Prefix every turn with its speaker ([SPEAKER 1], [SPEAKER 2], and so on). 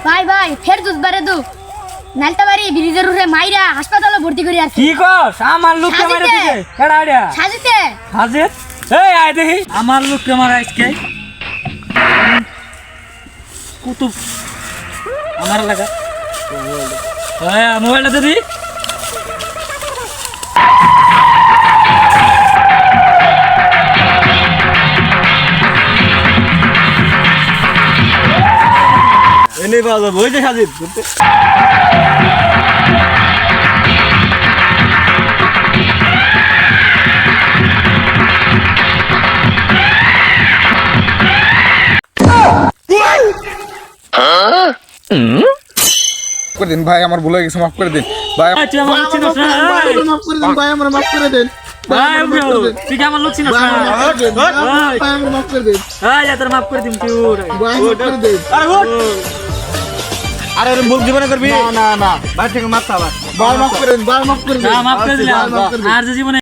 [SPEAKER 1] ভাই ভাই ফের দুধ বারে দু নালতা বাড়ি ব্রিজের উপরে মাইরা হাসপাতালে ভর্তি করি আর
[SPEAKER 2] কি কস আমার লোককে মারা দিছে কেডা আইডা
[SPEAKER 1] সাজিতে
[SPEAKER 2] হাজির এই আয় দেখি আমার লোককে মারা আজকে কুতুব আমার লাগা হ্যাঁ মোবাইলটা দি
[SPEAKER 3] এনে বাবা বইতে সাজিদ
[SPEAKER 4] করে দিন ভাই আমার ভুল হয়ে গেছে মাফ করে দিন ভাই
[SPEAKER 2] তুই আমার লোক চিনস না
[SPEAKER 4] মাফ করে দিন ভাই আমার মাফ করে দিন
[SPEAKER 2] ভাই তুই কি আমার লোক চিনস না
[SPEAKER 4] ভাই আমার মাফ করে দিন
[SPEAKER 2] ভাই তোর মাফ করে দিম তুই
[SPEAKER 4] ভাই মাফ করে দিন
[SPEAKER 3] আরে ওঠ আরে এরকম ভুল জীবনে করবি
[SPEAKER 4] না
[SPEAKER 3] ভাই থেকে মারতা আবার
[SPEAKER 4] ভাই মাফ করে দিন ভাই মাফ করে দিন
[SPEAKER 2] না মাফ করে দিলাম
[SPEAKER 4] ভাই, মাফ করে দিন।
[SPEAKER 2] আর যে জীবনে